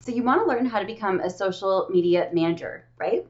So you want to learn how to become a social media manager, right?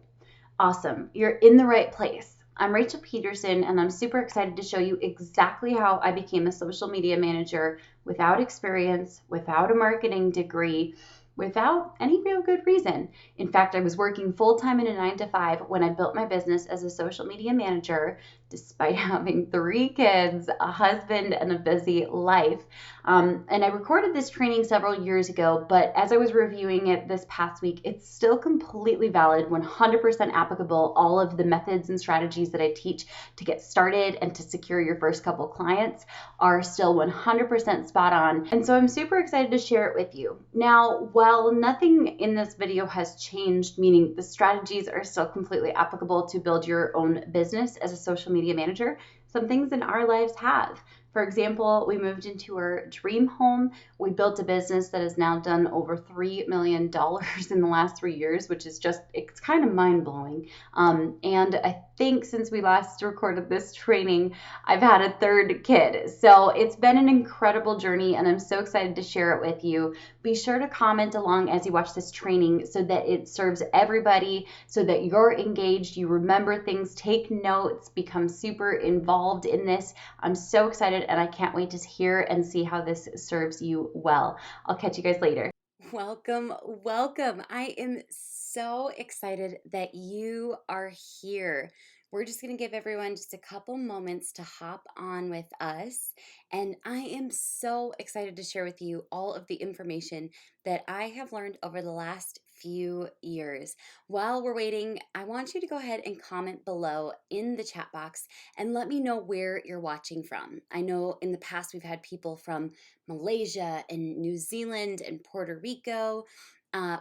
Awesome. You're in the right place. I'm Rachel Pedersen, and I'm super excited to show you exactly how I became a social media manager without experience, without a marketing degree, without any real good reason. In fact, I was working full time in a 9 to 5 when I built my business as a social media manager, despite having 3 kids, a husband, and a busy life. And I recorded this training several years ago, but as I was reviewing it this past week, it's still completely valid, 100% applicable. All of the methods and strategies that I teach to get started and to secure your first couple clients are still 100% spot on. And so I'm super excited to share it with you. Now, while nothing in this video has changed, meaning the strategies are still completely applicable to build your own business as a social media manager, some things in our lives have. For example, we moved into our dream home. We built a business that has now done over $3 million in the last 3 years, which is just, it's kind of mind blowing. And I think since we last recorded this training, I've had a third kid. So it's been an incredible journey, and I'm so excited to share it with you. Be sure to comment along as you watch this training so that it serves everybody, so that you're engaged, you remember things, take notes, become super involved in this. I'm so excited, and I can't wait to hear and see how this serves you well. I'll catch you guys later. Welcome, welcome. I am so excited that you are here. We're just going to give everyone just a couple moments to hop on with us. And I am so excited to share with you all of the information that I have learned over the last few years. While we're waiting, I want you to go ahead and comment below in the chat box and let me know where you're watching from. I know in the past we've had people from Malaysia and New Zealand and Puerto Rico.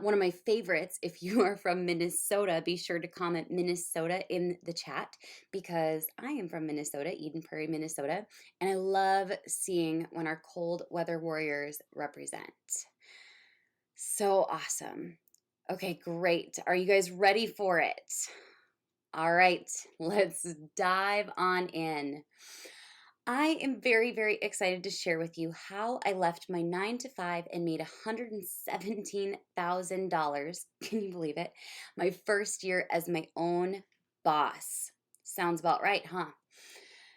One of my favorites, if you are from Minnesota, be sure to comment Minnesota in the chat because I am from Minnesota, Eden Prairie, Minnesota, and I love seeing when our cold weather warriors represent. So awesome. Okay, great. Are you guys ready for it? All right, let's dive on in. I am very, very excited to share with you how I left my 9 to 5 and made $117,000. Can you believe it? My first year as my own boss. Sounds about right, huh?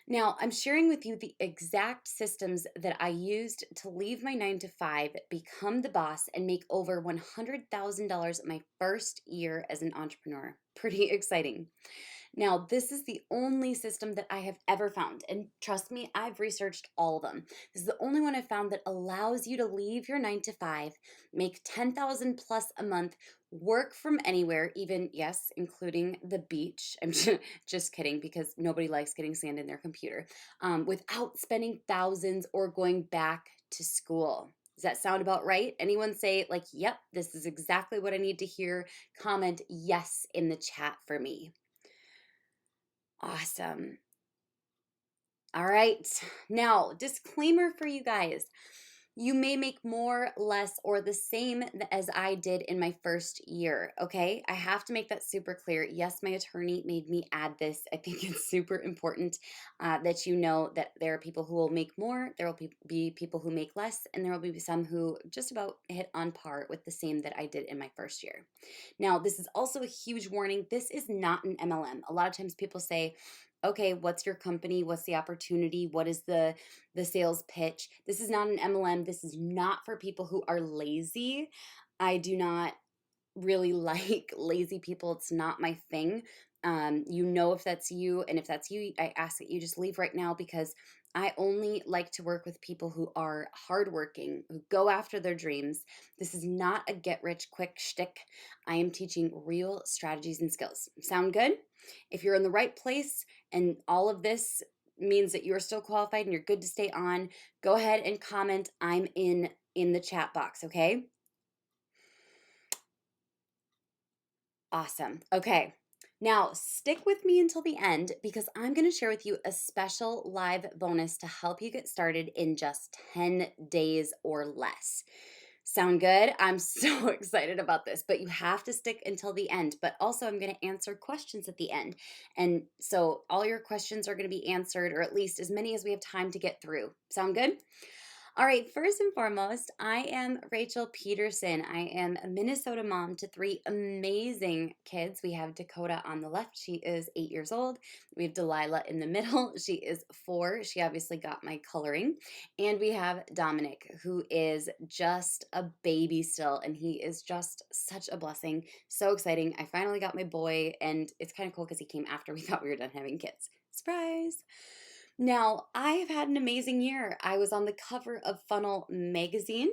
Now, I'm sharing with you the exact systems that I used to leave my 9 to 5, become the boss, and make over $100,000 my first year as an entrepreneur. Pretty exciting. Now, this is the only system that I have ever found. And trust me, I've researched all of them. This is the only one I've found that allows you to leave your 9 to 5, make 10,000 plus a month, work from anywhere, even, yes, including the beach. I'm just kidding because nobody likes getting sand in their computer, without spending thousands or going back to school. Does that sound about right? Anyone say, like, yep, this is exactly what I need to hear? Comment yes in the chat for me. Awesome. All right. Now, disclaimer for you guys. You may make more, less, or the same as I did in my first year, okay? I have to make that super clear. Yes, my attorney made me add this. I think it's super important that you know that there are people who will make more, there will be people who make less, and there will be some who just about hit on par with the same that I did in my first year. Now, this is also a huge warning. This is not an MLM. A lot of times people say, okay, what's your company? What's the opportunity? What is the sales pitch? This is not an MLM. This is not for people who are lazy. I do not really like lazy people. It's not my thing. You know if that's you, and if that's you, I ask that you just leave right now because I only like to work with people who are hardworking, who go after their dreams. This is not a get rich quick shtick. I am teaching real strategies and skills. Sound good? If you're in the right place and all of this means that you're still qualified and you're good to stay on, go ahead and comment I'm in the chat box, okay? Awesome. Okay. Now, stick with me until the end because I'm going to share with you a special live bonus to help you get started in just 10 days or less. Sound good? I'm so excited about this, but you have to stick until the end. But also, I'm going to answer questions at the end. And so all your questions are going to be answered, or at least as many as we have time to get through. Sound good? All right, first and foremost, I am Rachel Pedersen. I am a Minnesota mom to three amazing kids. We have Dakota on the left. She is 8 years old. We have Delilah in the middle. She is 4. She obviously got my coloring. And we have Dominic, who is just a baby still, and he is just such a blessing. So exciting. I finally got my boy, and it's kind of cool because he came after we thought we were done having kids. Surprise! Now, I have had an amazing year. I was on the cover of Funnel magazine.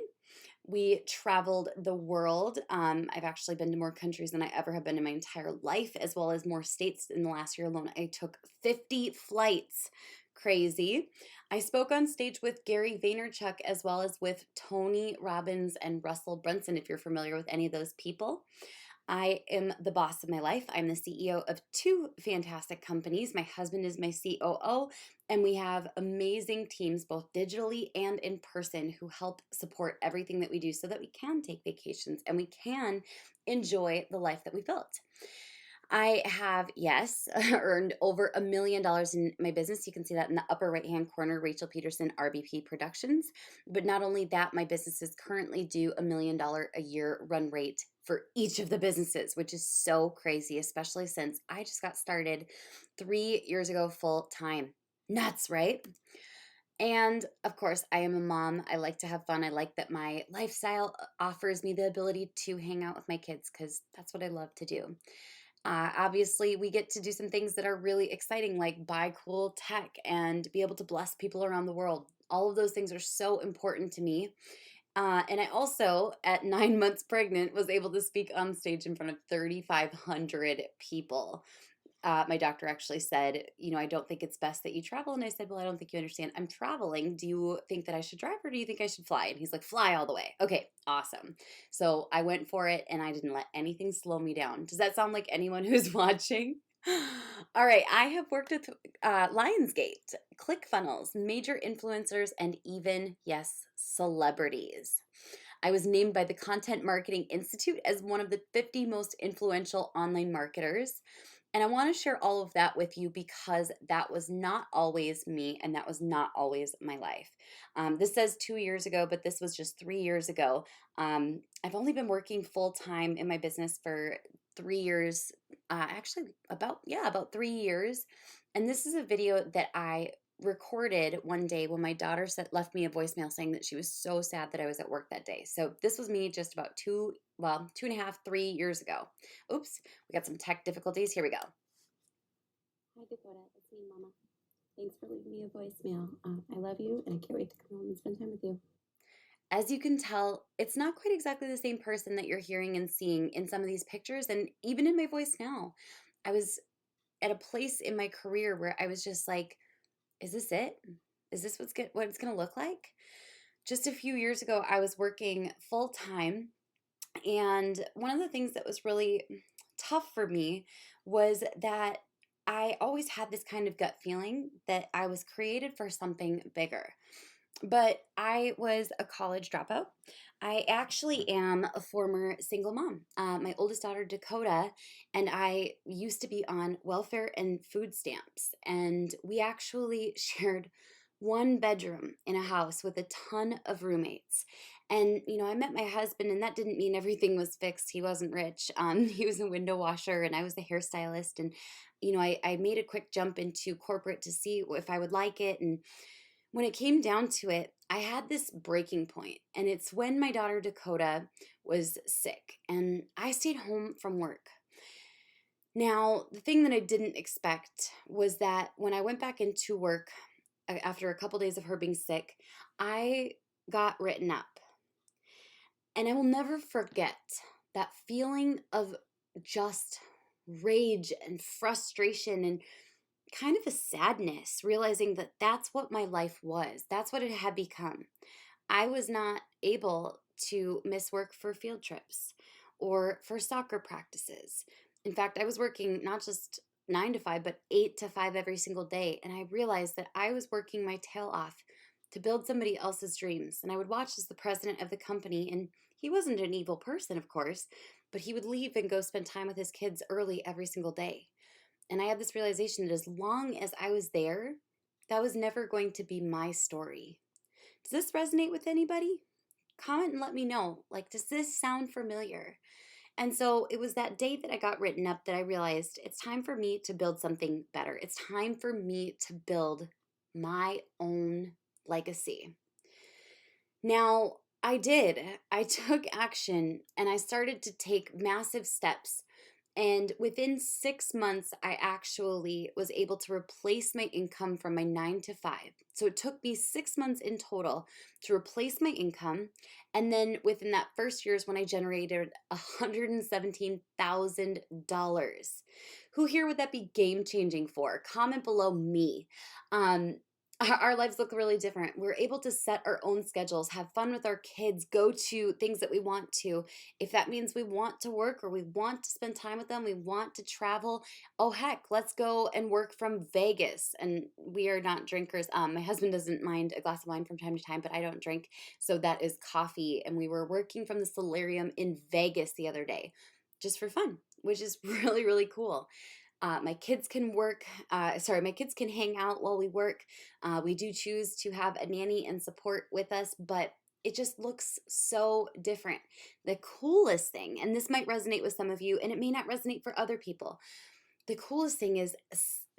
We traveled the world. I've actually been to more countries than I ever have been in my entire life, as well as more states in the last year alone. I took 50 flights. Crazy. I spoke on stage with Gary Vaynerchuk as well as with Tony Robbins and Russell Brunson, if you're familiar with any of those people. I am the boss of my life. I'm the CEO of 2 fantastic companies. My husband is my COO, and we have amazing teams, both digitally and in person, who help support everything that we do so that we can take vacations and we can enjoy the life that we built. I have, yes, earned over $1 million in my business. You can see that in the upper right-hand corner, Rachel Pedersen, RBP Productions. But not only that, my businesses currently do $1 million a year run rate for each of the businesses, which is so crazy, especially since I just got started 3 years ago full time. Nuts, right? And of course, I am a mom. I like to have fun. I like that my lifestyle offers me the ability to hang out with my kids because that's what I love to do. Obviously, we get to do some things that are really exciting, like buy cool tech and be able to bless people around the world. All of those things are so important to me. And I also, at 9 months pregnant, was able to speak on stage in front of 3,500 people. My doctor actually said, I don't think it's best that you travel. And I said, well, I don't think you understand. I'm traveling. Do you think that I should drive or do you think I should fly? And he's like, fly all the way. Okay, awesome. So I went for it and I didn't let anything slow me down. Does that sound like anyone who's watching? All right, I have worked with Lionsgate, ClickFunnels, major influencers, and even, yes, celebrities. I was named by the Content Marketing Institute as one of the 50 most influential online marketers. And I want to share all of that with you because that was not always me and that was not always my life. This says 2 years ago, but this was just 3 years ago. I've only been working full time in my business for 3 years, actually about 3 years. And this is a video that I recorded one day when my daughter left me a voicemail saying that she was so sad that I was at work that day. So this was me just about 2.5, 3 years ago. Oops, we got some tech difficulties. Here we go. Hi, Dakota. It's me, Mama. Thanks for leaving me a voicemail. I love you, and I can't wait to come home and spend time with you. As you can tell, it's not quite exactly the same person that you're hearing and seeing in some of these pictures, and even in my voice now. I was at a place in my career where I was just like, is this it? Is this what it's going to look like? Just a few years ago, I was working full time, and one of the things that was really tough for me was that I always had this kind of gut feeling that I was created for something bigger. But I was a college dropout. I actually am a former single mom. My oldest daughter, Dakota, and I used to be on welfare and food stamps. And we actually shared one bedroom in a house with a ton of roommates. And, I met my husband, and that didn't mean everything was fixed. He wasn't rich. He was a window washer, and I was the hairstylist. And, I made a quick jump into corporate to see if I would like it. And when it came down to it, I had this breaking point, and it's when my daughter Dakota was sick, and I stayed home from work. Now, the thing that I didn't expect was that when I went back into work after a couple days of her being sick, I got written up. And I will never forget that feeling of just rage and frustration and kind of a sadness, realizing that that's what my life was. That's what it had become. I was not able to miss work for field trips or for soccer practices. In fact, I was working not just 9 to 5, but 8 to 5 every single day. And I realized that I was working my tail off to build somebody else's dreams. And I would watch as the president of the company, and he wasn't an evil person, of course, but he would leave and go spend time with his kids early every single day. And I had this realization that as long as I was there, that was never going to be my story. Does this resonate with anybody? Comment and let me know. Like, does this sound familiar? And so it was that day that I got written up that I realized it's time for me to build something better. It's time for me to build my own legacy. Now, I did. I took action and I started to take massive steps. And within 6 months, I actually was able to replace my income from my 9 to 5. So it took me 6 months in total to replace my income. And then within that first year is when I generated $117,000. Who here would that be game changing for? Comment below me. Our lives look really different. We're able to set our own schedules, have fun with our kids, go to things that we want to. If that means we want to work or we want to spend time with them, we want to travel, oh heck, let's go and work from Vegas. And we are not drinkers. My husband doesn't mind a glass of wine from time to time, but I don't drink. So that is coffee. And we were working from the solarium in Vegas the other day just for fun, which is really, really cool. My kids can my kids can hang out while we work. We do choose to have a nanny and support with us, but it just looks so different. The coolest thing, and this might resonate with some of you, and it may not resonate for other people. The coolest thing is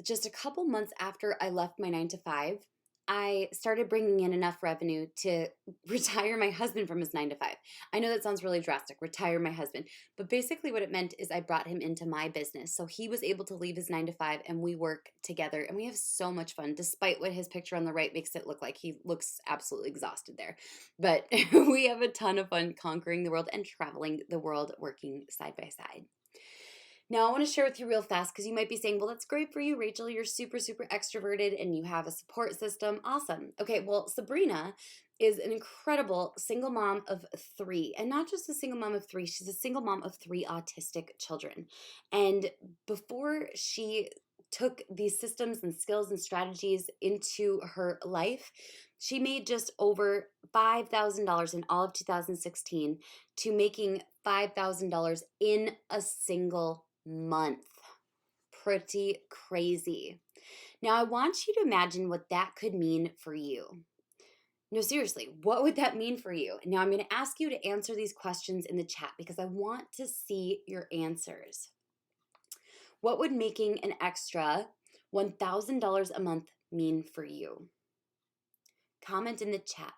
just a couple months after I left my 9 to 5, I started bringing in enough revenue to retire my husband from his 9 to 5. I know that sounds really drastic, retire my husband, but basically what it meant is I brought him into my business. So he was able to leave his 9 to 5 and we work together and we have so much fun, despite what his picture on the right makes it look like. He looks absolutely exhausted there, but we have a ton of fun conquering the world and traveling the world working side by side. Now, I want to share with you real fast because you might be saying, well, that's great for you, Rachel. You're super, super extroverted and you have a support system. Awesome. Okay, well, Sabrina is an incredible single mom of 3. And not just a single mom of 3, she's a single mom of 3 autistic children. And before she took these systems and skills and strategies into her life, she made just over $5,000 in all of 2016 to making $5,000 in a single month. Pretty crazy. Now, I want you to imagine what that could mean for you. No, seriously, what would that mean for you? Now, I'm going to ask you to answer these questions in the chat because I want to see your answers. What would making an extra $1,000 a month mean for you? Comment in the chat.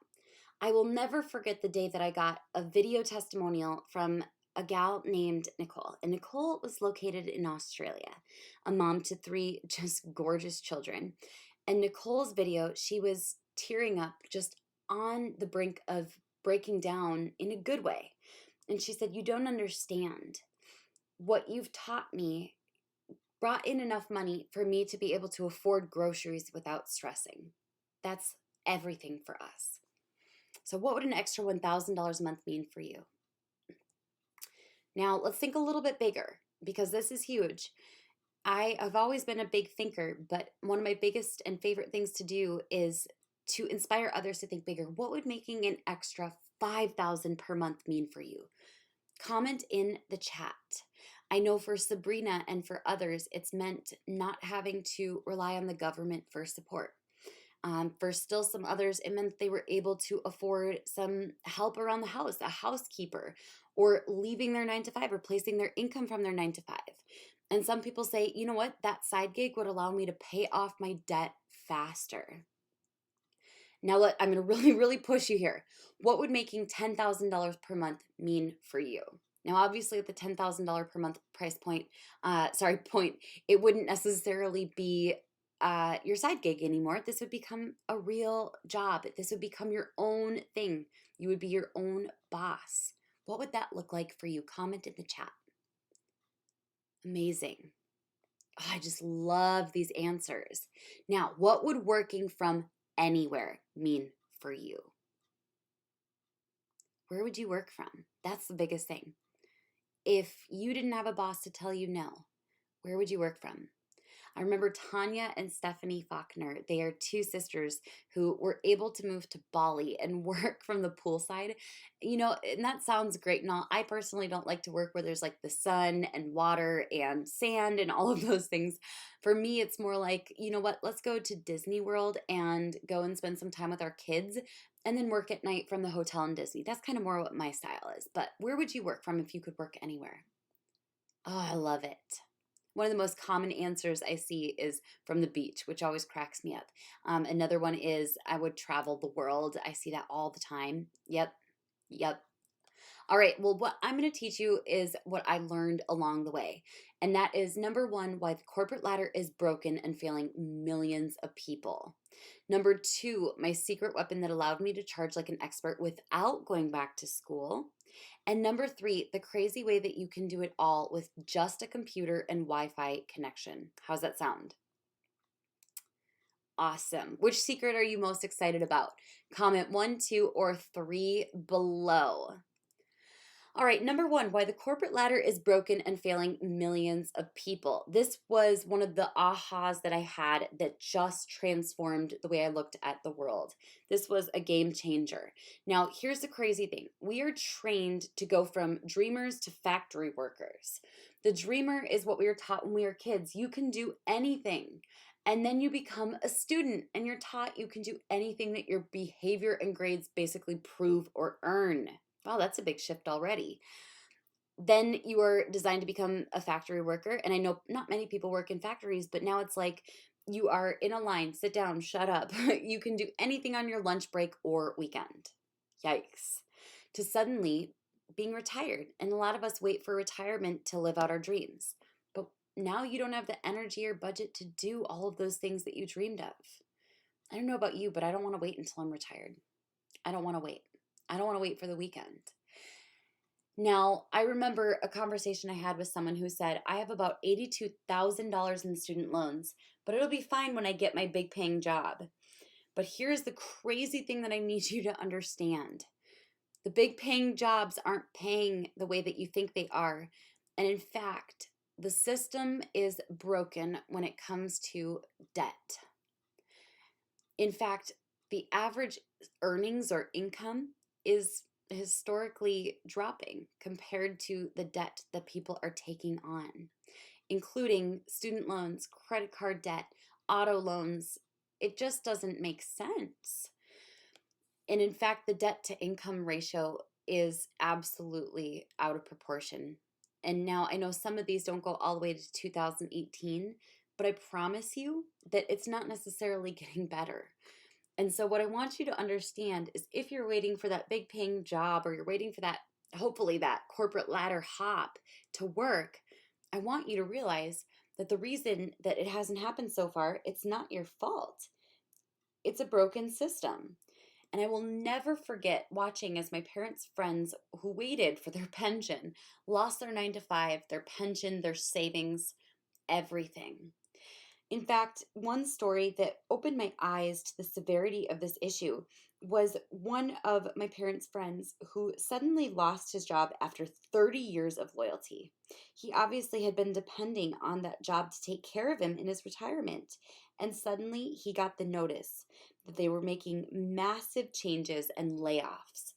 I will never forget the day that I got a video testimonial from a gal named Nicole. And Nicole was located in Australia, a mom to 3 just gorgeous children. And Nicole's video, she was tearing up, just on the brink of breaking down in a good way. And she said, you don't understand. What you've taught me brought in enough money for me to be able to afford groceries without stressing. That's everything for us. So what would an extra $1,000 a month mean for you? Now, let's think a little bit bigger because this is huge. I have always been a big thinker, but one of my biggest and favorite things to do is to inspire others to think bigger. What would making an extra $5,000 per month mean for you? Comment in the chat. I know for Sabrina and for others, it's meant not having to rely on the government for support. For still some others, it meant they were able to afford some help around the house, a housekeeper, or leaving their 9 to 5, replacing their income from their 9 to 5. And some people say, you know what, that side gig would allow me to pay off my debt faster. Now, I'm going to really, really push you here. What would making $10,000 per month mean for you? Now, obviously, at the $10,000 per month price point, it wouldn't necessarily be your side gig anymore. This would become a real job. This would become your own thing. You would be your own boss. What would that look like for you? Comment in the chat. Amazing. Oh, I just love these answers. Now, what would working from anywhere mean for you? Where would you work from? That's the biggest thing. If you didn't have a boss to tell you no, where would you work from? I remember Tanya and Stephanie Faulkner. They are two sisters who were able to move to Bali and work from the poolside. And that sounds great and all. I personally don't like to work where there's like the sun and water and sand and all of those things. For me, it's more like, you know what, let's go to Disney World and go and spend some time with our kids and then work at night from the hotel in Disney. That's kind of more what my style is. But where would you work from if you could work anywhere? Oh, I love it. One of the most common answers I see is from the beach, which always cracks me up. Another one is I would travel the world. I see that all the time. Yep, yep. All right, well, what I'm going to teach you is what I learned along the way. And that is number one, why the corporate ladder is broken and failing millions of people. Number two, my secret weapon that allowed me to charge like an expert without going back to school. And number three, the crazy way that you can do it all with just a computer and Wi-Fi connection. How's that sound? Awesome. Which secret are you most excited about? Comment 1, 2, or 3 below. All right, number one, why the corporate ladder is broken and failing millions of people. This was one of the ahas that I had that just transformed the way I looked at the world. This was a game changer. Now, here's the crazy thing. We are trained to go from dreamers to factory workers. The dreamer is what we were taught when we were kids. You can do anything. And then you become a student and you're taught you can do anything that your behavior and grades basically prove or earn. Wow, that's a big shift already. Then you are designed to become a factory worker. And I know not many people work in factories, but now it's like you are in a line, sit down, shut up. You can do anything on your lunch break or weekend. Yikes. To suddenly being retired. And a lot of us wait for retirement to live out our dreams. But now you don't have the energy or budget to do all of those things that you dreamed of. I don't know about you, but I don't want to wait until I'm retired. I don't want to wait. I don't want to wait for the weekend. Now, I remember a conversation I had with someone who said, I have about $82,000 in student loans, but it'll be fine when I get my big paying job. But here's the crazy thing that I need you to understand. The big paying jobs aren't paying the way that you think they are. And in fact, the system is broken when it comes to debt. In fact, the average earnings or income is historically dropping compared to the debt that people are taking on, including student loans, credit card debt, auto loans. It just doesn't make sense. And in fact, the debt to income ratio is absolutely out of proportion. And now I know some of these don't go all the way to 2018, but I promise you that it's not necessarily getting better. And so what I want you to understand is if you're waiting for that big paying job or you're waiting for that, hopefully that corporate ladder hop to work, I want you to realize that the reason that it hasn't happened so far, it's not your fault. It's a broken system. And I will never forget watching as my parents' friends who waited for their pension lost their 9 to 5, their pension, their savings, everything. In fact, one story that opened my eyes to the severity of this issue was one of my parents' friends who suddenly lost his job after 30 years of loyalty. He obviously had been depending on that job to take care of him in his retirement, and suddenly he got the notice that they were making massive changes and layoffs.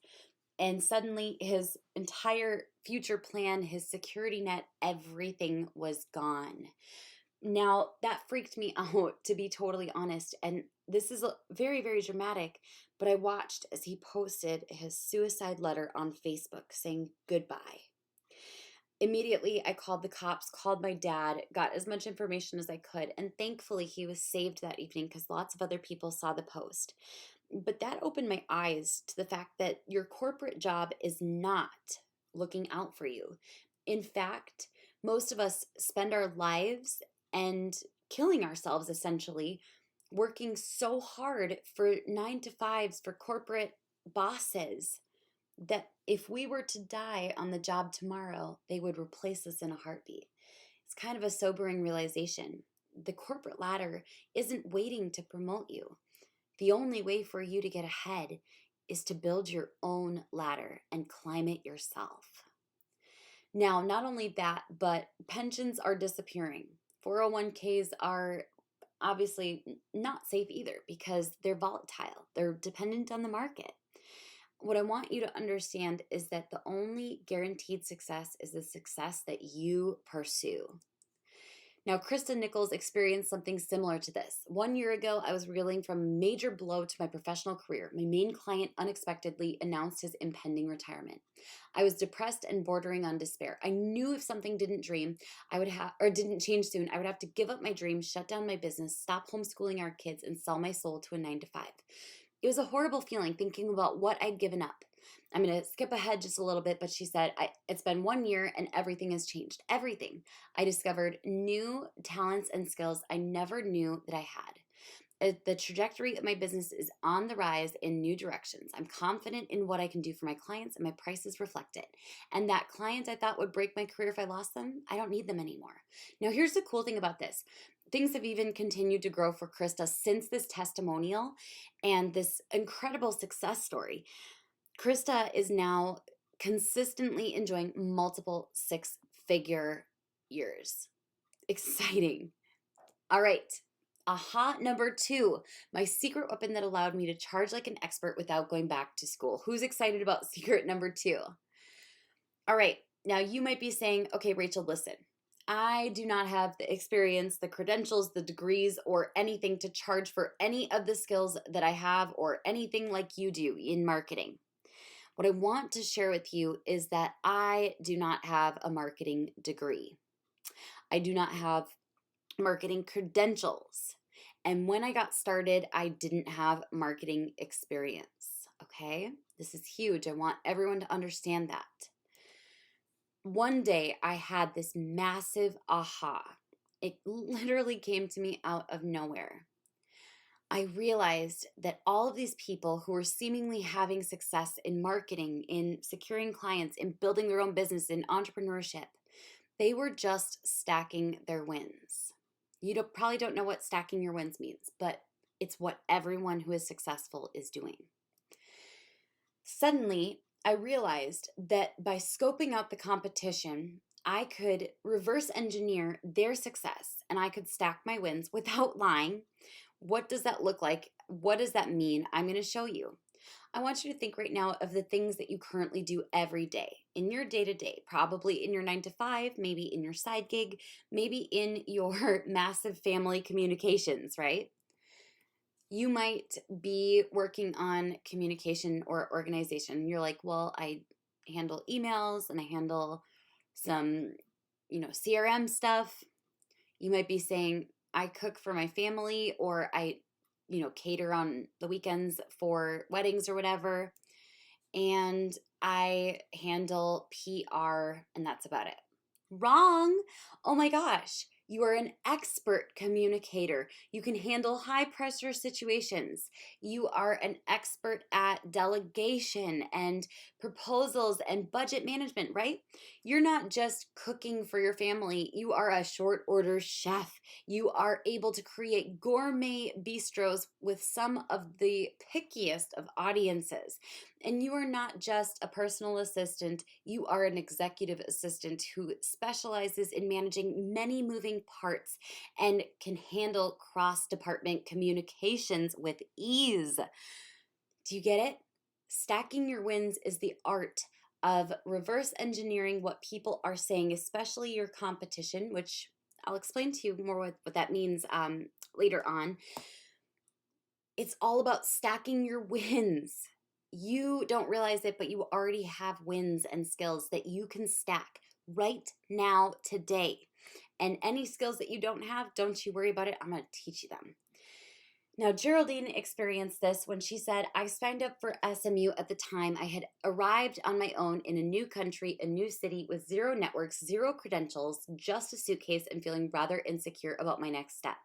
And suddenly his entire future plan, his security net, everything was gone. Now, that freaked me out, to be totally honest. And this is very, very dramatic. But I watched as he posted his suicide letter on Facebook saying goodbye. Immediately, I called the cops, called my dad, got as much information as I could. And thankfully, he was saved that evening because lots of other people saw the post. But that opened my eyes to the fact that your corporate job is not looking out for you. In fact, most of us spend our lives and killing ourselves essentially, working so hard for 9 to 5s for corporate bosses that if we were to die on the job tomorrow, they would replace us in a heartbeat. It's kind of a sobering realization. The corporate ladder isn't waiting to promote you. The only way for you to get ahead is to build your own ladder and climb it yourself. Now, not only that, but pensions are disappearing. 401ks are obviously not safe either because they're volatile. They're dependent on the market. What I want you to understand is that the only guaranteed success is the success that you pursue. Now, Krista Nichols experienced something similar to this. 1 year ago, I was reeling from a major blow to my professional career. My main client unexpectedly announced his impending retirement. I was depressed and bordering on despair. I knew if something didn't change soon, I would have to give up my dream, shut down my business, stop homeschooling our kids, and sell my soul to a 9-to-5. It was a horrible feeling thinking about what I'd given up. I'm going to skip ahead just a little bit, but she said, it's been 1 year and everything has changed. Everything. I discovered new talents and skills I never knew that I had. The trajectory of my business is on the rise in new directions. I'm confident in what I can do for my clients and my prices reflect it. And that client I thought would break my career if I lost them, I don't need them anymore. Now, here's the cool thing about this. Things have even continued to grow for Krista since this testimonial and this incredible success story. Krista is now consistently enjoying multiple 6-figure years. Exciting. All right. Aha number 2, my secret weapon that allowed me to charge like an expert without going back to school. Who's excited about secret number 2? All right. Now you might be saying, okay, Rachel, listen. I do not have the experience, the credentials, the degrees, or anything to charge for any of the skills that I have or anything like you do in marketing. What I want to share with you is that I do not have a marketing degree. I do not have marketing credentials. And when I got started, I didn't have marketing experience. Okay? This is huge. I want everyone to understand that. One day I had this massive aha. It literally came to me out of nowhere. I realized that all of these people who were seemingly having success in marketing, in securing clients, in building their own business, in entrepreneurship, they were just stacking their wins. You probably don't know what stacking your wins means, but it's what everyone who is successful is doing. Suddenly, I realized that by scoping out the competition, I could reverse engineer their success and I could stack my wins without lying. What does that look like? What does that mean? I'm going to show you. I want you to think right now of the things that you currently do every day in your day-to-day, probably in your 9-to-5, maybe in your side gig, maybe in your massive family communications, right? You might be working on communication or organization. You're like, well, I handle emails and I handle some, CRM stuff. You might be saying, I cook for my family or I, cater on the weekends for weddings or whatever. And I handle PR and that's about it. Wrong. Oh my gosh. You are an expert communicator. You can handle high pressure situations. You are an expert at delegation and proposals and budget management, right? You're not just cooking for your family. You are a short order chef. You are able to create gourmet bistros with some of the pickiest of audiences. And you are not just a personal assistant. You are an executive assistant who specializes in managing many moving parts and can handle cross-department communications with ease. Do you get it? Stacking your wins is the art of reverse engineering what people are saying, especially your competition, which I'll explain to you more what that means later on. It's all about stacking your wins. You don't realize it, but you already have wins and skills that you can stack right now, today. And any skills that you don't have, don't you worry about it. I'm going to teach you them. Now, Geraldine experienced this when she said, I signed up for SMU at the time. I had arrived on my own in a new country, a new city with zero networks, zero credentials, just a suitcase, and feeling rather insecure about my next step.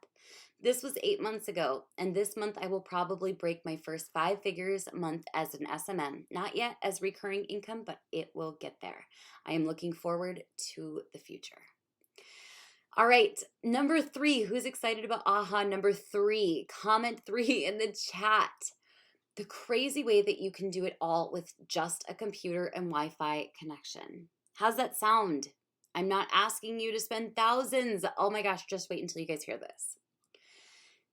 This was 8 months ago, and this month I will probably break my first 5 figures a month as an SMM. Not yet as recurring income, but it will get there. I am looking forward to the future. All right, number 3, who's excited about aha number 3? Comment 3 in the chat. The crazy way that you can do it all with just a computer and Wi-Fi connection. How's that sound? I'm not asking you to spend thousands. Oh my gosh, just wait until you guys hear this.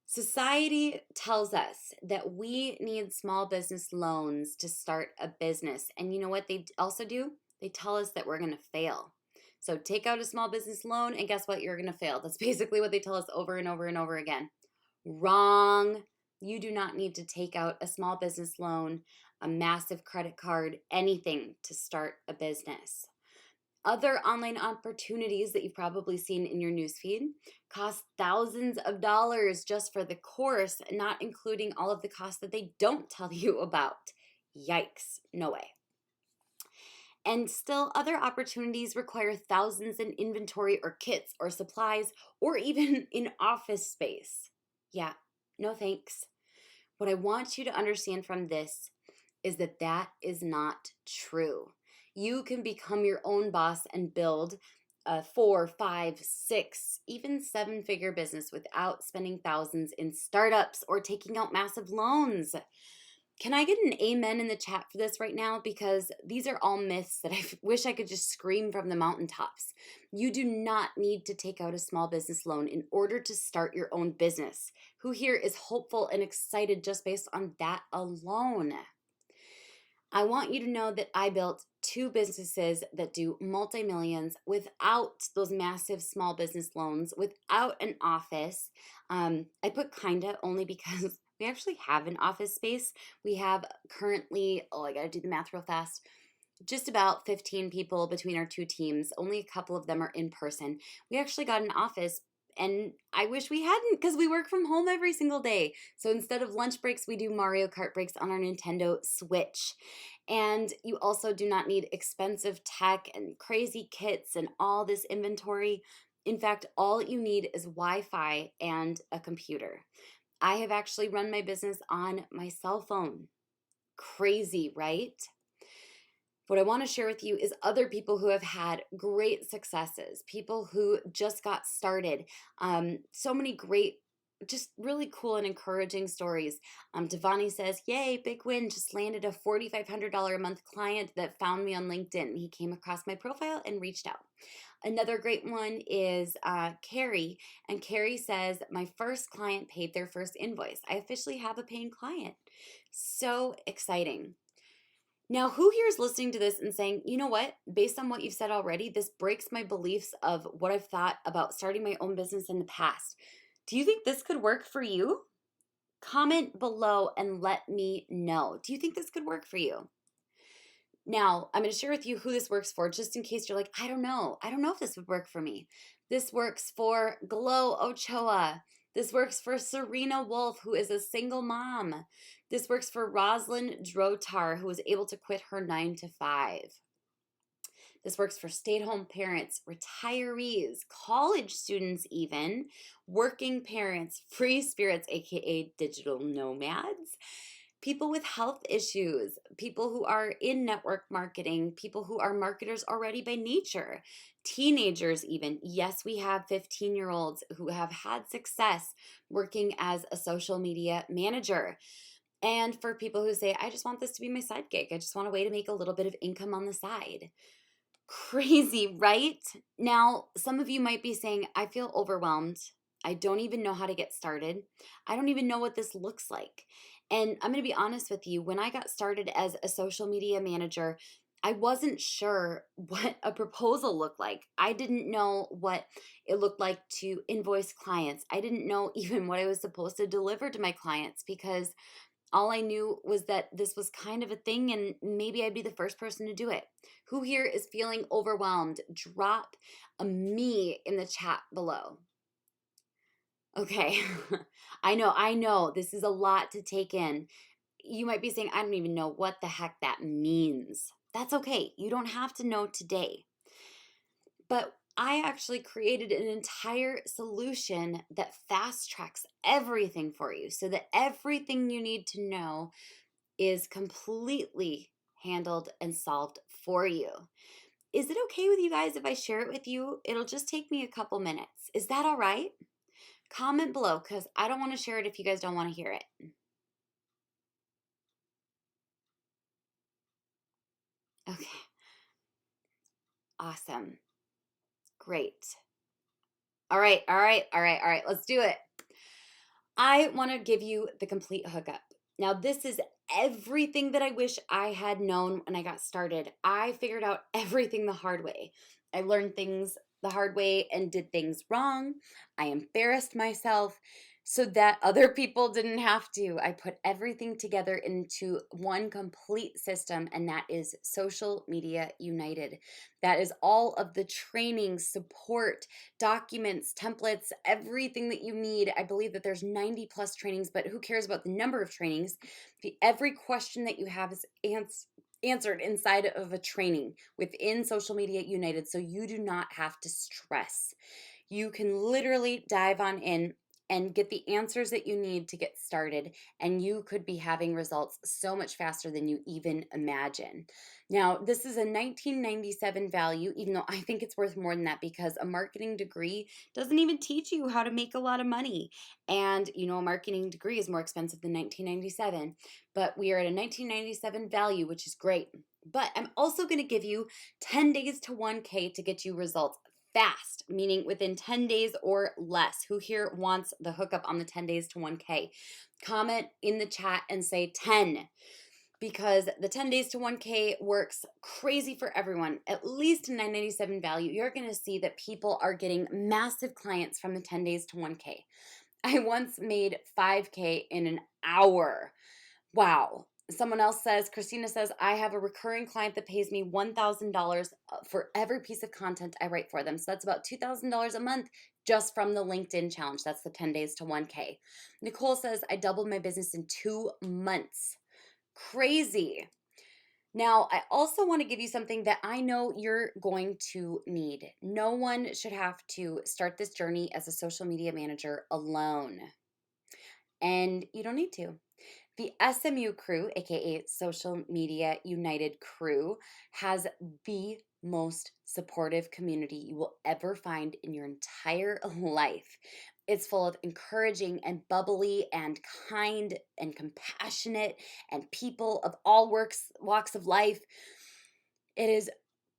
Society tells us that we need small business loans to start a business. And you know what they also do? They tell us that we're going to fail. So take out a small business loan and guess what? You're going to fail. That's basically what they tell us over and over and over again. Wrong. You do not need to take out a small business loan, a massive credit card, anything to start a business. Other online opportunities that you've probably seen in your newsfeed cost thousands of dollars just for the course, not including all of the costs that they don't tell you about. Yikes, no way. And still, other opportunities require thousands in inventory or kits or supplies or even in office space. Yeah, no thanks. What I want you to understand from this is that that is not true. You can become your own boss and build a 4, 5, 6, even 7-figure business without spending thousands in startups or taking out massive loans. Can I get an amen in the chat for this right now? Because these are all myths that I wish I could just scream from the mountaintops. You do not need to take out a small business loan in order to start your own business. Who here is hopeful and excited just based on that alone? I want you to know that I built 2 businesses that do multi-millions without those massive small business loans, without an office. I put kinda only because we actually have an office space. We have currently, I gotta do the math real fast, just about 15 people between our 2 teams. Only a couple of them are in person. We actually got an office, and I wish we hadn't because we work from home every single day. So instead of lunch breaks, we do Mario Kart breaks on our Nintendo Switch. And you also do not need expensive tech and crazy kits and all this inventory. In fact, all you need is Wi-Fi and a computer. I have actually run my business on my cell phone. Crazy, right? What I want to share with you is other people who have had great successes, people who just got started. So many great, just really cool and encouraging stories. Devani says, yay, big win, just landed a $4,500 a month client that found me on LinkedIn. He came across my profile and reached out. Another great one is Carrie, and Carrie says, my first client paid their first invoice. I officially have a paying client. So exciting. Now, who here is listening to this and saying, you know what, based on what you've said already, this breaks my beliefs of what I've thought about starting my own business in the past. Do you think this could work for you? Comment below and let me know. Do you think this could work for you? Now, I'm going to share with you who this works for, just in case you're like, I don't know. I don't know if this would work for me. This works for Glow Ochoa. This works for Serena Wolf, who is a single mom. This works for Roslyn Drotar, who was able to quit her 9-to-5. This works for stay-at-home parents, retirees, college students even, working parents, free spirits, aka digital nomads, people with health issues, people who are in network marketing, people who are marketers already by nature, teenagers even. Yes, we have 15-year-olds who have had success working as a social media manager. And for people who say, I just want this to be my side gig. I just want a way to make a little bit of income on the side. Crazy, right? Now, some of you might be saying, I feel overwhelmed. I don't even know how to get started. I don't even know what this looks like. And I'm going to be honest with you, when I got started as a social media manager, I wasn't sure what a proposal looked like. I didn't know what it looked like to invoice clients. I didn't know even what I was supposed to deliver to my clients because all I knew was that this was kind of a thing and maybe I'd be the first person to do it. Who here is feeling overwhelmed? Drop a me in the chat below. Okay, I know, this is a lot to take in. You might be saying, I don't even know what the heck that means. That's okay, you don't have to know today. But I actually created an entire solution that fast tracks everything for you so that everything you need to know is completely handled and solved for you. Is it okay with you guys if I share it with you? It'll just take me a couple minutes. Is that all right? Comment below because I don't want to share it if you guys don't want to hear it. Okay. Awesome. Great. All right. Let's do it. I want to give you the complete hookup. Now, this is everything that I wish I had known when I got started. I figured out everything the hard way. I learned things the hard way and did things wrong. I embarrassed myself so that other people didn't have to. I put everything together into one complete system, and that is Social Media United. That is all of the training, support, documents, templates, everything that you need. I believe that there's 90 plus trainings, but who cares about the number of trainings? Every question that you have is answered inside of a training within Social Media United, so you do not have to stress. You can literally dive on in and get the answers that you need to get started, and you could be having results so much faster than you even imagine. Now, this is a $19.97 value, even though I think it's worth more than that, because a marketing degree doesn't even teach you how to make a lot of money. And a marketing degree is more expensive than $19.97, but we are at a $19.97 value, which is great. But I'm also going to give you 10 days to 1K to get you results fast, meaning within 10 days or less. Who here wants the hookup on the 10 days to 1K? Comment in the chat and say 10, because the 10 days to 1K works crazy for everyone. At least a $9.97 value. You're going to see that people are getting massive clients from the 10 days to 1K. I once made 5K in an hour. Wow. Someone else says, Christina says, I have a recurring client that pays me $1,000 for every piece of content I write for them. So that's about $2,000 a month just from the LinkedIn challenge. That's the 10 days to 1K. Nicole says, I doubled my business in 2 months. Crazy. Now, I also want to give you something that I know you're going to need. No one should have to start this journey as a social media manager alone. And you don't need to. The SMU crew, aka Social Media United crew, has the most supportive community you will ever find in your entire life. It's full of encouraging and bubbly and kind and compassionate and people of all walks of life. It is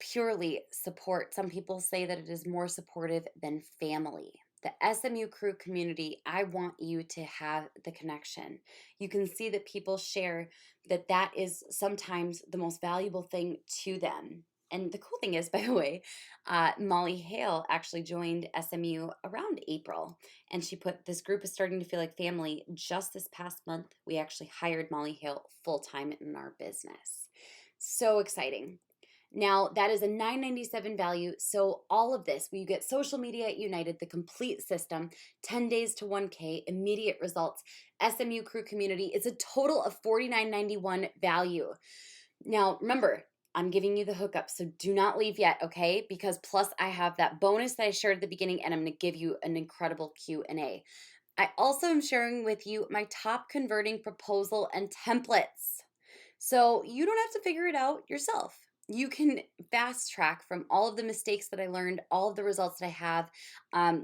purely support. Some people say that it is more supportive than family. The SMU crew community, I want you to have the connection. You can see that people share that is sometimes the most valuable thing to them. And the cool thing is, by the way, Molly Hale actually joined SMU around April, and she put, this group is starting to feel like family. Just this past month, we actually hired Molly Hale full-time in our business. So exciting. Now, that is a $9.97 value. So all of this, you get Social Media United, the complete system, 10 days to 1K, immediate results, SMU crew community. It's a total of $49.91 value. Now, remember, I'm giving you the hookup, so do not leave yet, okay? Because plus I have that bonus that I shared at the beginning, and I'm going to give you an incredible Q&A. I also am sharing with you my top converting proposal and templates. So you don't have to figure it out yourself. You can fast track from all of the mistakes that I learned, all of the results that I have,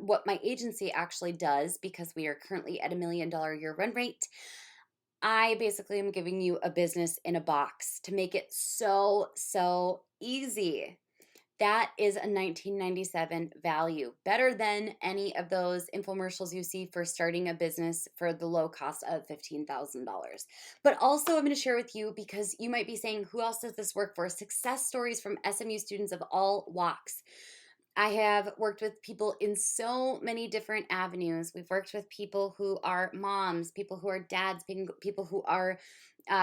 what my agency actually does, because we are currently at $1 million a year run rate. I basically am giving you a business in a box to make it so easy. That is a $19.97 value, better than any of those infomercials you see for starting a business for the low cost of $15,000. But also I'm going to share with you, because you might be saying, who else does this work for? Success stories from SMU students of all walks. I have worked with people in so many different avenues. We've worked with people who are moms, people who are dads, people who are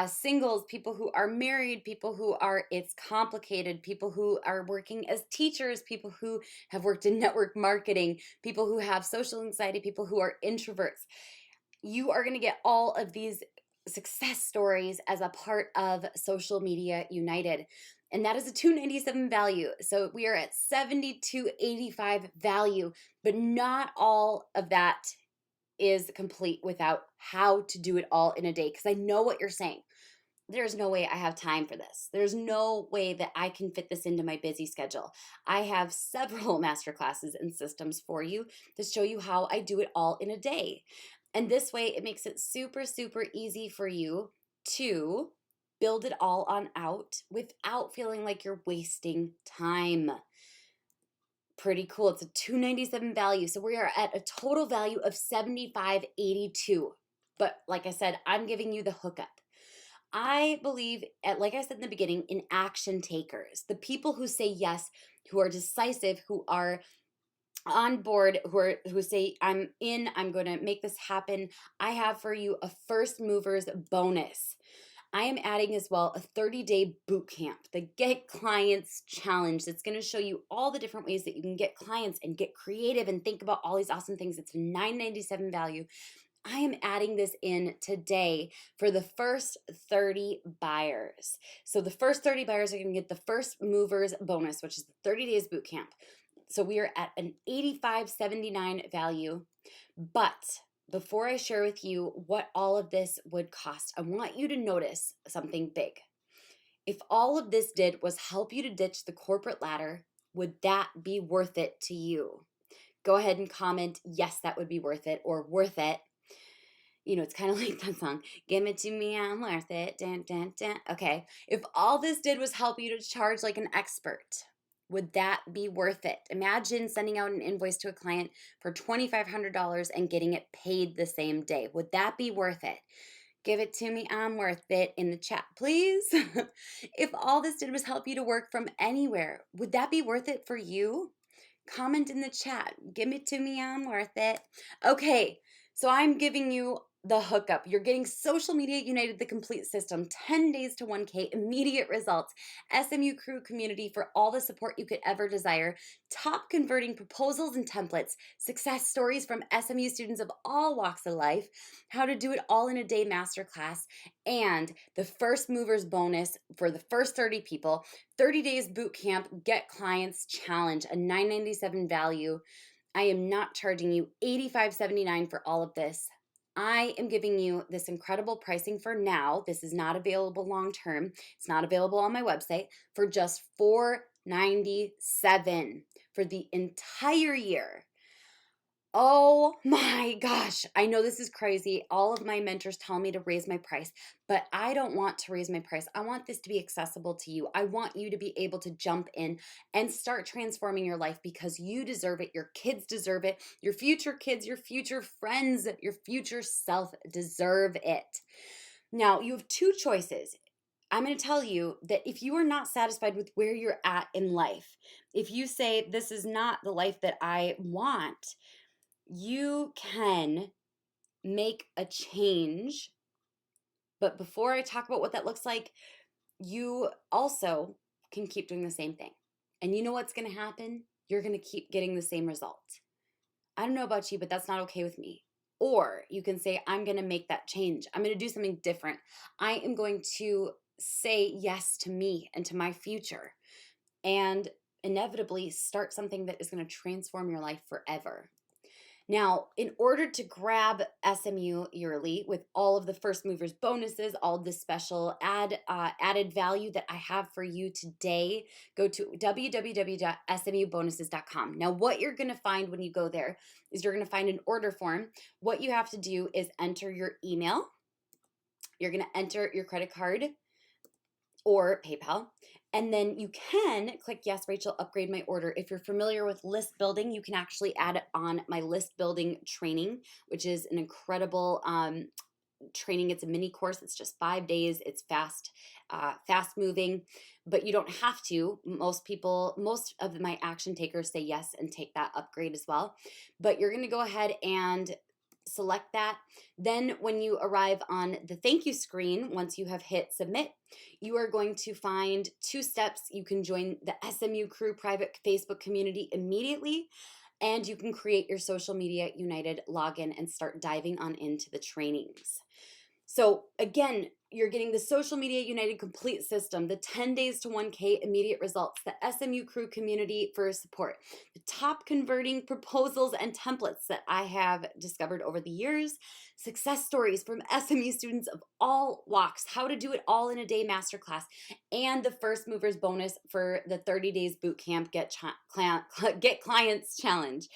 singles, people who are married, people who are, it's complicated, people who are working as teachers, people who have worked in network marketing, people who have social anxiety, people who are introverts. You are going to get all of these success stories as a part of Social Media United. And that is a $297 value. So we are at $72.85 value, but not all of that is complete without how to do it all in a day. Because I know what you're saying. There's no way I have time for this. There's no way that I can fit this into my busy schedule. I have several masterclasses and systems for you to show you how I do it all in a day. And this way it makes it super easy for you to build it all on out without feeling like you're wasting time. Pretty cool. It's a $297 value. So we are at a total value of $75.82. But like I said, I'm giving you the hookup. I believe, like I said in the beginning, in action takers, the people who say yes, who are decisive, who are on board, who say, I'm in, I'm going to make this happen. I have for you a first movers bonus. I am adding as well a 30-day boot camp, the Get Clients Challenge. That's going to show you all the different ways that you can get clients and get creative and think about all these awesome things. It's $997 value. I am adding this in today for the first 30 buyers. So the first 30 buyers are going to get the first movers bonus, which is the 30 days boot camp. So we are at an $85.79 value. But before I share with you what all of this would cost, I want you to notice something big. If all of this did was help you to ditch the corporate ladder, would that be worth it to you? Go ahead and comment, yes, that would be worth it, or worth it. You know, it's kind of like that song, give it to me, I'm worth it. Dun, dun, dun. Okay, if all this did was help you to charge like an expert, would that be worth it? Imagine sending out an invoice to a client for $2,500 and getting it paid the same day. Would that be worth it? Give it to me, I'm worth it in the chat, please. If all this did was help you to work from anywhere, would that be worth it for you? Comment in the chat. Give it to me, I'm worth it. Okay, so I'm giving you the hookup. You're getting Social Media United, the complete system, 10 days to 1K, immediate results, SMU crew community for all the support you could ever desire, top converting proposals and templates, success stories from SMU students of all walks of life, how to do it all in a day masterclass, and the first movers bonus for the first 30 people, 30 days boot camp, Get Clients Challenge, a $997 value. I am not charging you $85.79 for all of this. I am giving you this incredible pricing for now. This is not available long term. It's not available on my website for just $497 for the entire year. Oh my gosh, I know this is crazy. All of my mentors tell me to raise my price, but I don't want to raise my price. I want this to be accessible to you. I want you to be able to jump in and start transforming your life because you deserve it. Your kids deserve it. Your future kids, your future friends, your future self deserve it. Now, you have two choices. I'm going to tell you that if you are not satisfied with where you're at in life, if you say, this is not the life that I want, you can make a change. But before I talk about what that looks like, you also can keep doing the same thing. And you know what's going to happen? You're going to keep getting the same result. I don't know about you, but that's not okay with me. Or you can say, I'm going to make that change. I'm going to do something different. I am going to say yes to me and to my future. And inevitably start something that is going to transform your life forever. Now, in order to grab SMU yearly with all of the first movers bonuses, all of the special added value that I have for you today, go to www.smubonuses.com. Now, what you're going to find when you go there is you're going to find an order form. What you have to do is enter your email. You're going to enter your credit card or PayPal. And then you can click, yes, Rachel, upgrade my order. If you're familiar with list building, you can actually add it on my list building training, which is an incredible training. It's a mini course. It's just 5 days. It's fast moving, but you don't have to. Most of my action takers say yes and take that upgrade as well. But you're going to go ahead and select that. Then when you arrive on the thank you screen, once you have hit submit, you are going to find 2 steps. You can join the SMU Crew private Facebook community immediately, and you can create your Social Media United login and start diving on into the trainings. So again, you're getting the Social Media United complete system, the 10 days to 1K immediate results, the SMU Crew community for support, the top converting proposals and templates that I have discovered over the years, success stories from SMU students of all walks, how to do it all in a day masterclass, and the first movers bonus for the 30 days boot camp Get Clients Challenge.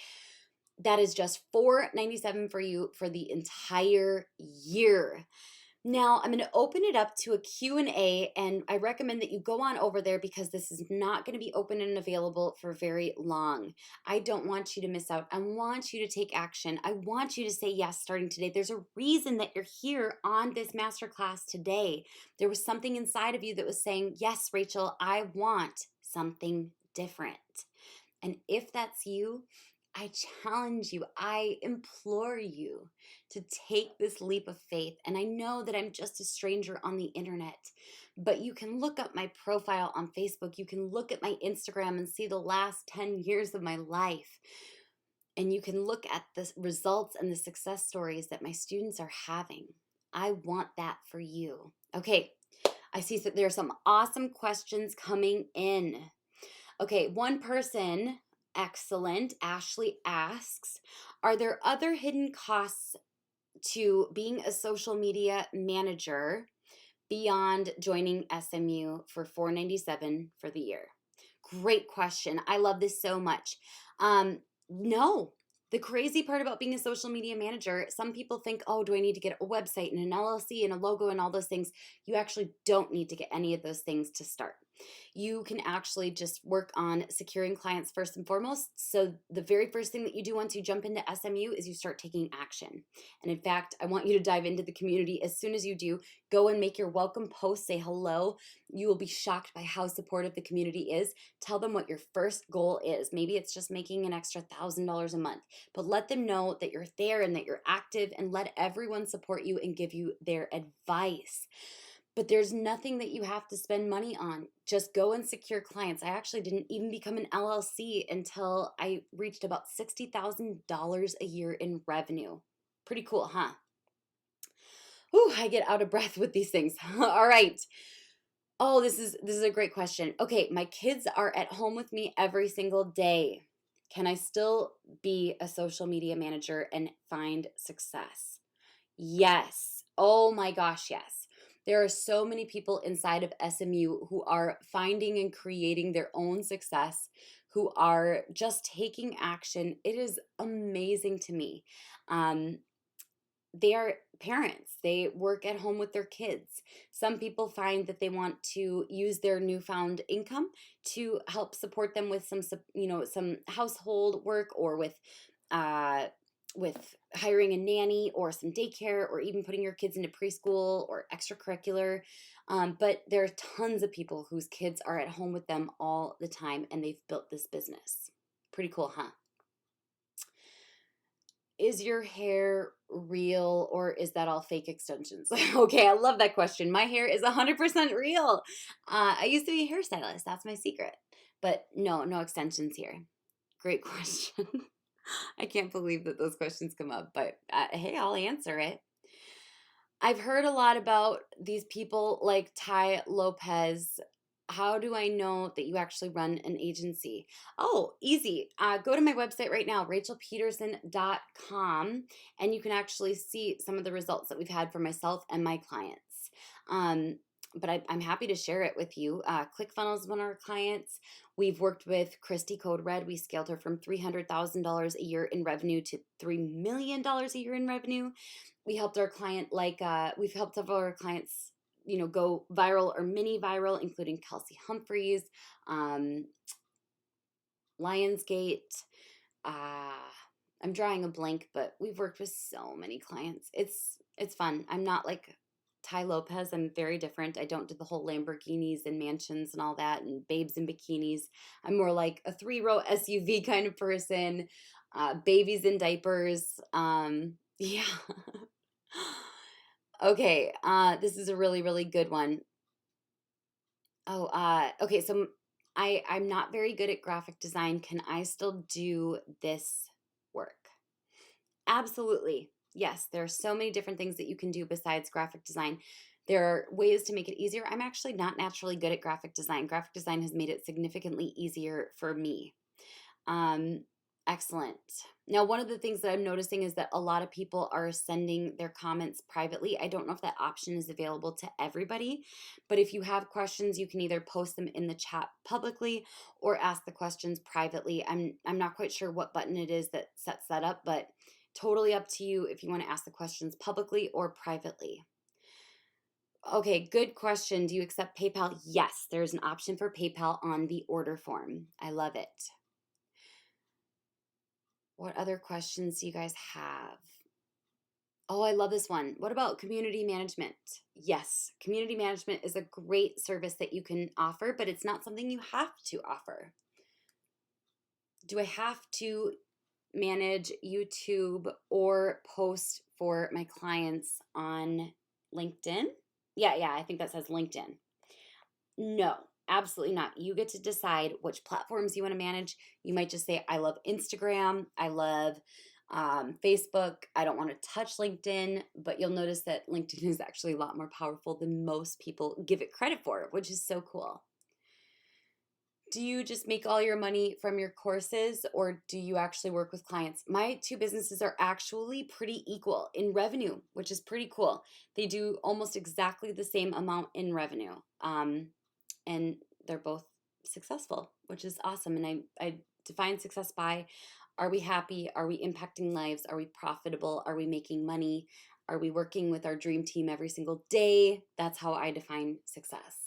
That is just $497 for you for the entire year. Now I'm going to open it up to a Q&A, and I recommend that you go on over there because this is not going to be open and available for very long. I don't want you to miss out. I want you to take action. I want you to say yes starting today. There's a reason that you're here on this masterclass today. There was something inside of you that was saying, yes, Rachel, I want something different. And if that's you, I challenge you, I implore you to take this leap of faith. And I know that I'm just a stranger on the internet, but you can look up my profile on Facebook. You can look at my Instagram and see the last 10 years of my life. And you can look at the results and the success stories that my students are having. I want that for you. Okay, I see that there are some awesome questions coming in. Okay, one person, excellent, Ashley asks, are there other hidden costs to being a social media manager beyond joining SMU for $497 for the year? Great question. I love this so much. No. The crazy part about being a social media manager, some people think, oh, do I need to get a website and an LLC and a logo and all those things? You actually don't need to get any of those things to start. You can actually just work on securing clients first and foremost. So the very first thing that you do once you jump into SMU is you start taking action. And in fact, I want you to dive into the community as soon as you do. Go and make your welcome post, say hello. You will be shocked by how supportive the community is. Tell them what your first goal is. Maybe it's just making an extra $1,000 a month, but let them know that you're there and that you're active, and let everyone support you and give you their advice. But there's nothing that you have to spend money on. Just go and secure clients. I actually didn't even become an LLC until I reached about $60,000 a year in revenue. Pretty cool, huh? Whew, I get out of breath with these things. All right. Oh, this is a great question. Okay, my kids are at home with me every single day. Can I still be a social media manager and find success? Yes. Oh my gosh, yes. There are so many people inside of SMU who are finding and creating their own success, who are just taking action. It is amazing to me. They are parents. They work at home with their kids. Some people find that they want to use their newfound income to help support them with some household work, or uh, with hiring a nanny or some daycare, or even putting your kids into preschool or extracurricular. But there are tons of people whose kids are at home with them all the time, and they've built this business. Pretty cool, huh? Is your hair real, or is that all fake extensions? Okay, I love that question. My hair is 100% real. I used to be a hairstylist. That's my secret. But no extensions here. Great question. I can't believe that those questions come up, but hey, I'll answer it. I've heard a lot about these people like Ty Lopez. How do I know that you actually run an agency? Oh, easy. Go to my website right now, rachelpedersen.com, and you can actually see some of the results that we've had for myself and my clients. But I'm happy to share it with you. ClickFunnels is one of our clients. We've worked with Christy Code Red. We scaled her from $300,000 a year in revenue to $3 million a year in revenue. We helped our client, we've helped several of our clients, go viral or mini viral, including Kelsey Humphreys, Lionsgate. I'm drawing a blank, but we've worked with so many clients. It's fun. I'm not like Ty Lopez. I'm very different. I don't do the whole Lamborghinis and mansions and all that and babes in bikinis. I'm more like a 3-row SUV kind of person, babies in diapers. Yeah. Okay, this is a really, really good one. Oh, okay, so I'm not very good at graphic design. Can I still do this work? Absolutely. Yes, there are so many different things that you can do besides graphic design. There are ways to make it easier. I'm actually not naturally good at graphic design. Graphic design has made it significantly easier for me. Excellent. Now, one of the things that I'm noticing is that a lot of people are sending their comments privately. I don't know if that option is available to everybody, but if you have questions, you can either post them in the chat publicly or ask the questions privately. I'm not quite sure what button it is that sets that up, but totally up to you if you want to ask the questions publicly or privately. Okay, good question. Do you accept PayPal? Yes, there's an option for PayPal on the order form. I love it. What other questions do you guys have? Oh, I love this one. What about community management? Yes, community management is a great service that you can offer, but it's not something you have to offer. Do I have to manage YouTube or post for my clients on LinkedIn? Yeah, I think that says LinkedIn. No, absolutely not. You get to decide which platforms you want to manage. You might just say, I love Instagram, I love Facebook, I don't want to touch LinkedIn, but you'll notice that LinkedIn is actually a lot more powerful than most people give it credit for, which is so cool. Do you just make all your money from your courses, or do you actually work with clients? My two businesses are actually pretty equal in revenue, which is pretty cool. They do almost exactly the same amount in revenue. And they're both successful, which is awesome. And I define success by, are we happy? Are we impacting lives? Are we profitable? Are we making money? Are we working with our dream team every single day? That's how I define success.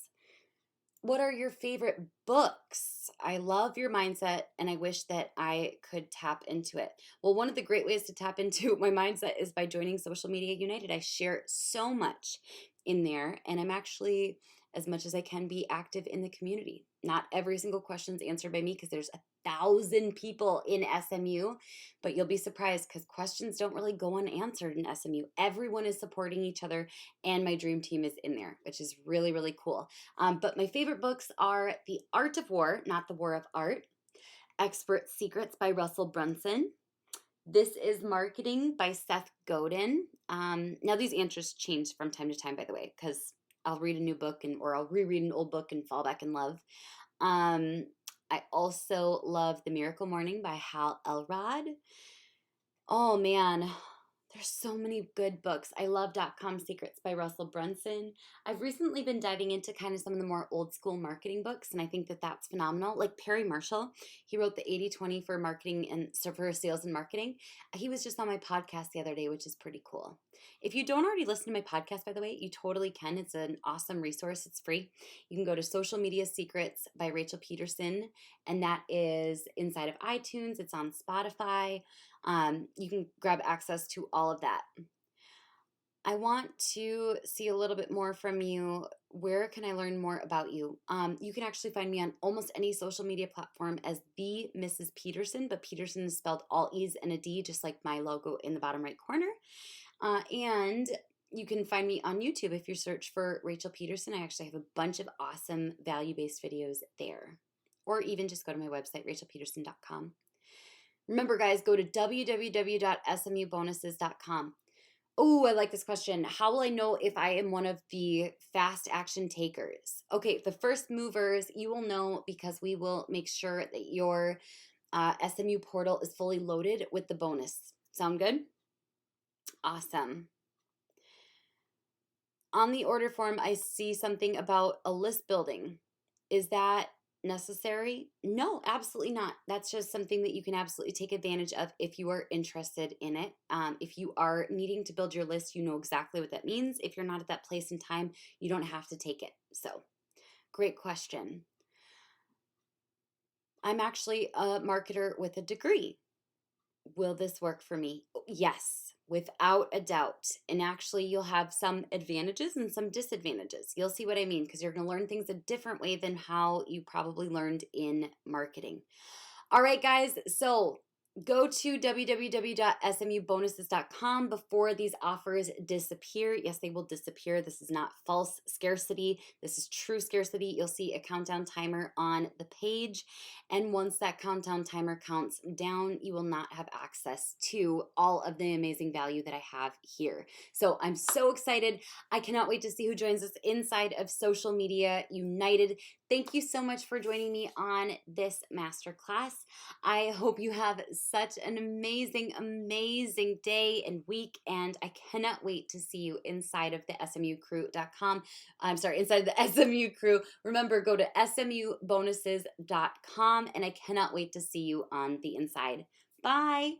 What are your favorite books? I love your mindset and I wish that I could tap into it. Well, one of the great ways to tap into my mindset is by joining Social Media United. I share so much in there, and I'm actually, as much as I can, be active in the community. Not every single question is answered by me because there's 1,000 people in SMU, but you'll be surprised because questions don't really go unanswered in SMU. Everyone is supporting each other, and my dream team is in there, which is really, really cool. But my favorite books are The Art of War, Not the War of Art, Expert Secrets by Russell Brunson, This is Marketing by Seth Godin. Now these answers change from time to time, by the way, because I'll read a new book or I'll reread an old book and fall back in love. I also love The Miracle Morning by Hal Elrod. Oh man, there's so many good books. I love .com Secrets by Russell Brunson. I've recently been diving into kind of some of the more old school marketing books, and I think that that's phenomenal. Like Perry Marshall, he wrote the 80-20 for marketing and for sales and marketing. He was just on my podcast the other day, which is pretty cool. If you don't already listen to my podcast, by the way, you totally can. It's an awesome resource. It's free. You can go to Social Media Secrets by Rachel Pedersen, and that is inside of iTunes. It's on Spotify. You can grab access to all of that. I want to see a little bit more from you. Where can I learn more about you? You can actually find me on almost any social media platform as the Mrs. Pedersen, but Pedersen is spelled all E's and a D, just like my logo in the bottom right corner. And you can find me on YouTube if you search for Rachel Pedersen. I actually have a bunch of awesome value-based videos there. Or even just go to my website, rachelpedersen.com. Remember, guys, go to www.smubonuses.com. Oh, I like this question. How will I know if I am one of the fast action takers? Okay, the first movers, you will know because we will make sure that your SMU portal is fully loaded with the bonus. Sound good? Awesome. On the order form, I see something about a list building. Is that necessary? No, absolutely not. That's just something that you can absolutely take advantage of if you are interested in it. If you are needing to build your list, you know exactly what that means. If you're not at that place in time, you don't have to take it. So, great question. I'm actually a marketer with a degree. Will this work for me? Yes, without a doubt. And actually, you'll have some advantages and some disadvantages. You'll see what I mean because you're going to learn things a different way than how you probably learned in marketing. All right, guys. So go to www.smubonuses.com before these offers disappear. Yes, they will disappear. This is not false scarcity. This is true scarcity. You'll see a countdown timer on the page. And once that countdown timer counts down, you will not have access to all of the amazing value that I have here. So I'm so excited. I cannot wait to see who joins us inside of Social Media United. Thank you so much for joining me on this masterclass. I hope you have such an amazing, amazing day and week, and I cannot wait to see you inside of the smukrew.com. I'm sorry, inside the SMU crew. Remember, go to smubonuses.com, and I cannot wait to see you on the inside. Bye.